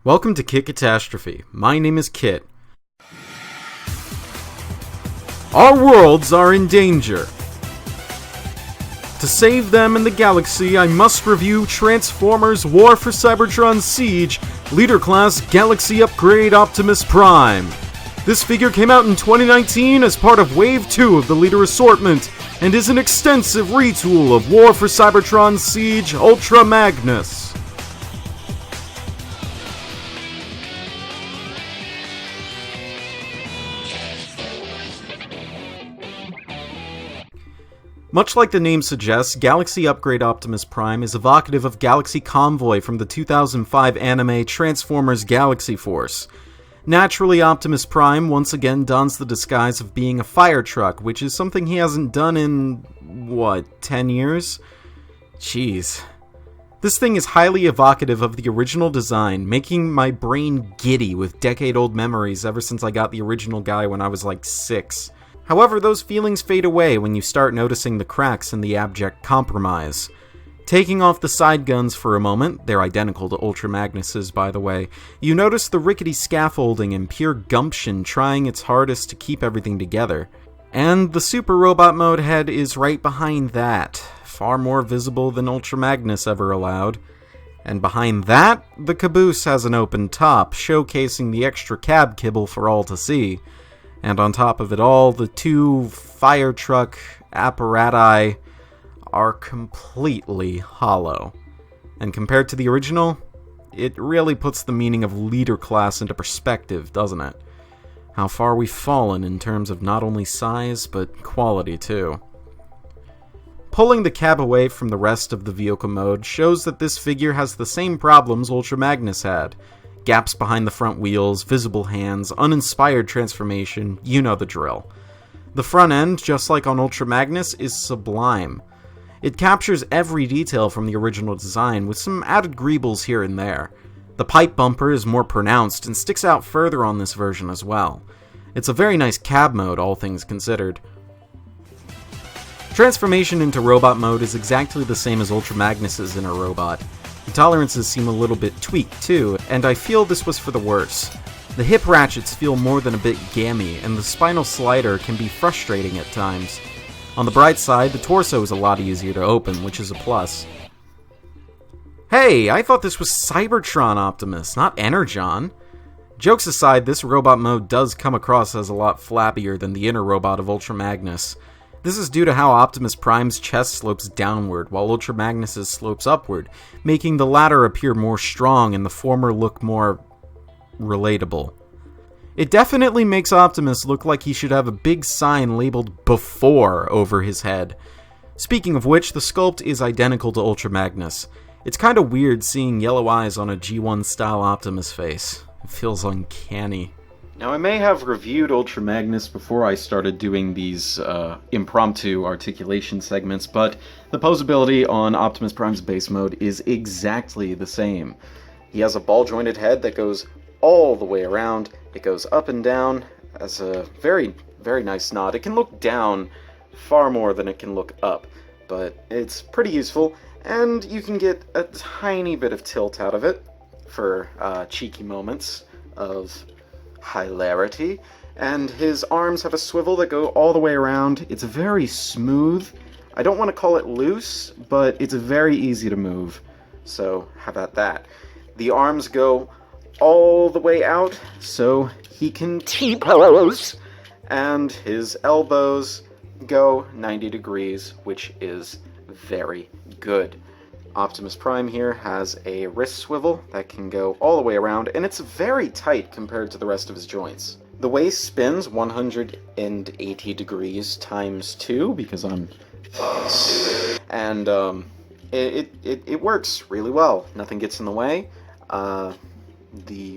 Welcome to Kit Katastrophe. My name is Kit. Our worlds are in danger. To save them and the galaxy, I must review Transformers War for Cybertron Siege Leader Class Galaxy Upgrade Optimus Prime. This figure came out in 2019 as part of Wave 2 of the Leader Assortment, and is an extensive retool of War for Cybertron Siege Ultra Magnus. Much like the name suggests, Galaxy Upgrade Optimus Prime is evocative of Galaxy Convoy from the 2005 anime Transformers Galaxy Force. Naturally, Optimus Prime once again dons the disguise of being a fire truck, which is something he hasn't done in, 10 years? Jeez. This thing is highly evocative of the original design, making my brain giddy with decade-old memories ever since I got the original guy when I was like 6. However, those feelings fade away when you start noticing the cracks in the abject compromise. Taking off the side guns for a moment, they're identical to Ultra Magnus's by the way, you notice the rickety scaffolding and pure gumption trying its hardest to keep everything together. And the Super Robot Mode head is right behind that, far more visible than Ultra Magnus ever allowed. And behind that, the caboose has an open top, showcasing the extra cab kibble for all to see. And on top of it all, the two fire truck apparati are completely hollow. And compared to the original, it really puts the meaning of leader class into perspective, doesn't it? How far we've fallen in terms of not only size, but quality too. Pulling the cab away from the rest of the vehicle mode shows that this figure has the same problems Ultra Magnus had. Gaps behind the front wheels, visible hands, uninspired transformation, you know the drill. The front end, just like on Ultra Magnus, is sublime. It captures every detail from the original design, with some added greebles here and there. The pipe bumper is more pronounced and sticks out further on this version as well. It's a very nice cab mode, all things considered. Transformation into robot mode is exactly the same as Ultra Magnus's inner robot. The tolerances seem a little bit tweaked too, and I feel this was for the worse. The hip ratchets feel more than a bit gammy, and the spinal slider can be frustrating at times. On the bright side, the torso is a lot easier to open, which is a plus. Hey, I thought this was Cybertron Optimus, not Energon. Jokes aside, this robot mode does come across as a lot flappier than the inner robot of Ultra Magnus. This is due to how Optimus Prime's chest slopes downward, while Ultra Magnus's slopes upward, making the latter appear more strong and the former look more relatable. It definitely makes Optimus look like he should have a big sign labeled BEFORE over his head. Speaking of which, the sculpt is identical to Ultra Magnus. It's kinda weird seeing yellow eyes on a G1 style Optimus face. It feels uncanny. Now, I may have reviewed Ultra Magnus before I started doing these impromptu articulation segments, but the posability on Optimus Prime's base mode is exactly the same. He has a ball-jointed head that goes all the way around. It goes up and down as a very, very nice nod. It can look down far more than it can look up, but it's pretty useful, and you can get a tiny bit of tilt out of it for cheeky moments of hilarity, and his arms have a swivel that go all the way around. It's very smooth. I don't want to call it loose, but it's very easy to move, so how about that? The arms go all the way out, so he can T-pose, and his elbows go 90 degrees, which is very good. Optimus Prime here has a wrist swivel that can go all the way around, and it's very tight compared to the rest of his joints. The waist spins 180 degrees times 2, because I'm stupid, and it works really well. Nothing gets in the way.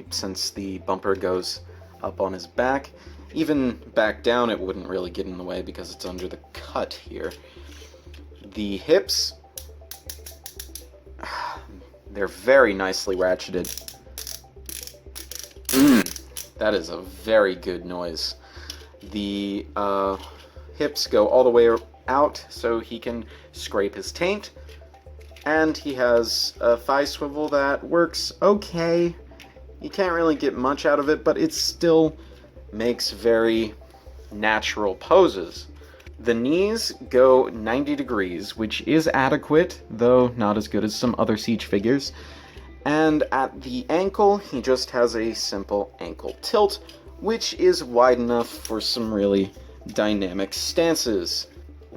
Since the bumper goes up on his back, even back down it wouldn't really get in the way because it's under the cut here. The hips, they're very nicely ratcheted. That is a very good noise. The hips go all the way out so he can scrape his taint. And he has a thigh swivel that works okay. You can't really get much out of it, but it still makes very natural poses. The knees go 90 degrees, which is adequate, though not as good as some other Siege figures. And at the ankle, he just has a simple ankle tilt, which is wide enough for some really dynamic stances,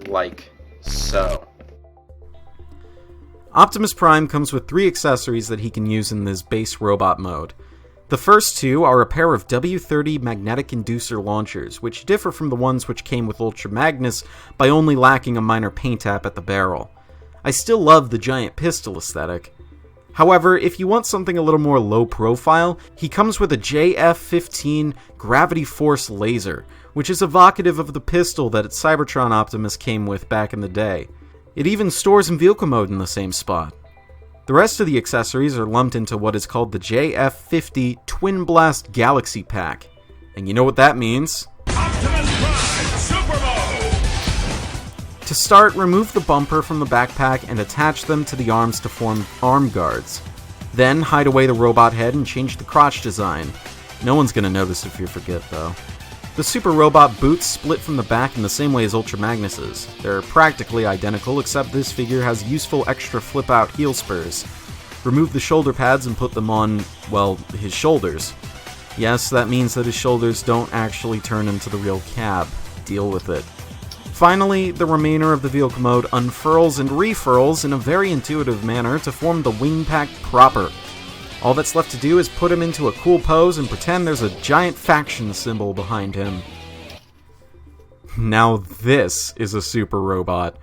like so. Optimus Prime comes with 3 accessories that he can use in this base robot mode. The first 2 are a pair of W30 magnetic inducer launchers, which differ from the ones which came with Ultra Magnus by only lacking a minor paint app at the barrel. I still love the giant pistol aesthetic. However, if you want something a little more low profile, he comes with a JF-15 Gravity Force laser, which is evocative of the pistol that Cybertron Optimus came with back in the day. It even stores in vehicle mode in the same spot. The rest of the accessories are lumped into what is called the JF-50 Twin Blast Galaxy Pack. And you know what that means? Optimus Prime Super Mode! To start, remove the bumper from the backpack and attach them to the arms to form arm guards. Then hide away the robot head and change the crotch design. No one's gonna notice if you forget, though. The Super Robot boots split from the back in the same way as Ultra Magnus's. They're practically identical, except this figure has useful extra flip-out heel spurs. Remove the shoulder pads and put them on, well, his shoulders. Yes, that means that his shoulders don't actually turn into the real cab. Deal with it. Finally, the remainder of the vehicle mode unfurls and refurls in a very intuitive manner to form the wing pack proper. All that's left to do is put him into a cool pose and pretend there's a giant faction symbol behind him. Now this is a super robot.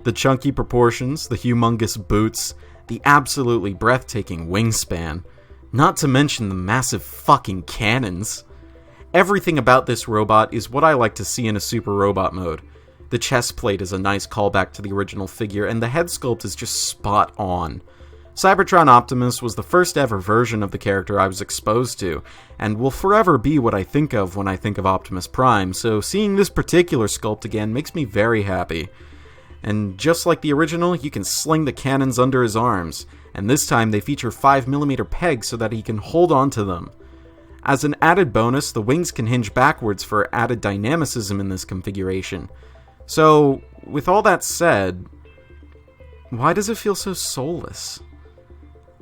The chunky proportions, the humongous boots, the absolutely breathtaking wingspan, not to mention the massive fucking cannons. Everything about this robot is what I like to see in a super robot mode. The chest plate is a nice callback to the original figure, and the head sculpt is just spot on. Cybertron Optimus was the first ever version of the character I was exposed to, and will forever be what I think of when I think of Optimus Prime, so seeing this particular sculpt again makes me very happy. And just like the original, you can sling the cannons under his arms, and this time they feature 5mm pegs so that he can hold on to them. As an added bonus, the wings can hinge backwards for added dynamicism in this configuration. So, with all that said, why does it feel so soulless?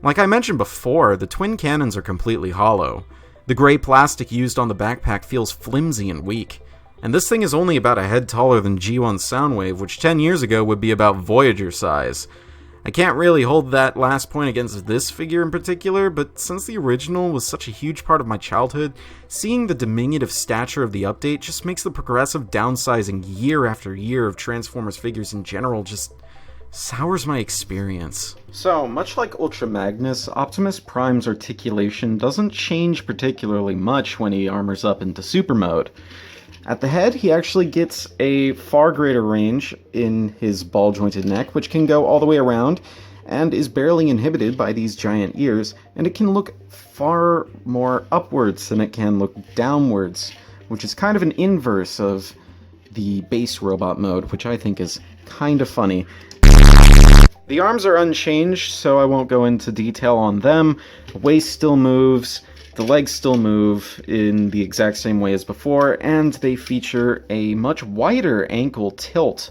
Like I mentioned before, the twin cannons are completely hollow. The gray plastic used on the backpack feels flimsy and weak. And this thing is only about a head taller than G1 Soundwave, which 10 years ago would be about Voyager size. I can't really hold that last point against this figure in particular, but since the original was such a huge part of my childhood, seeing the diminutive stature of the update just makes the progressive downsizing year after year of Transformers figures in general just sours my experience. So, much like Ultra Magnus, Optimus Prime's articulation doesn't change particularly much when he armors up into Super Mode. At the head, he actually gets a far greater range in his ball-jointed neck, which can go all the way around, and is barely inhibited by these giant ears, and it can look far more upwards than it can look downwards, which is kind of an inverse of the base robot mode, which I think is kind of funny. The arms are unchanged, so I won't go into detail on them. The waist still moves, the legs still move in the exact same way as before, and they feature a much wider ankle tilt,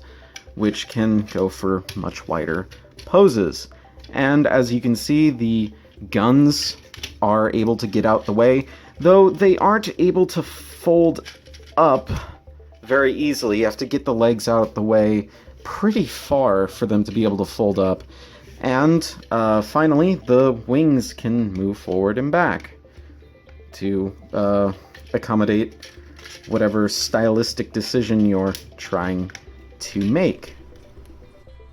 which can go for much wider poses. And as you can see, the guns are able to get out the way, though they aren't able to fold up very easily. You have to get the legs out of the way pretty far for them to be able to fold up. And finally, the wings can move forward and back to accommodate whatever stylistic decision you're trying to make.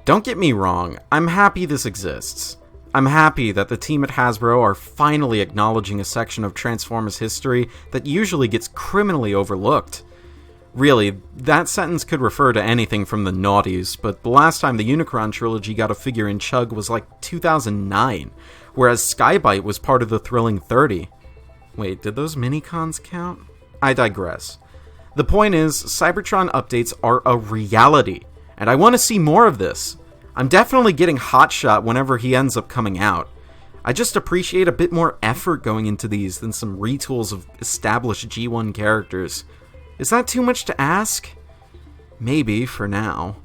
Don't get me wrong, I'm happy this exists. I'm happy that the team at Hasbro are finally acknowledging a section of Transformers history that usually gets criminally overlooked. Really, that sentence could refer to anything from the noughties, but the last time the Unicron trilogy got a figure in Chug was like 2009, whereas Skybite was part of the thrilling 30. Wait, did those mini-cons count? I digress. The point is, Cybertron updates are a reality, and I want to see more of this. I'm definitely getting Hotshot whenever he ends up coming out. I just appreciate a bit more effort going into these than some retools of established G1 characters. Is that too much to ask? Maybe, for now.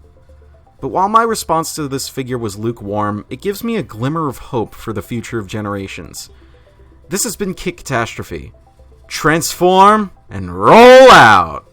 But while my response to this figure was lukewarm, it gives me a glimmer of hope for the future of Generations. This has been Katastrophe. Transform and roll out!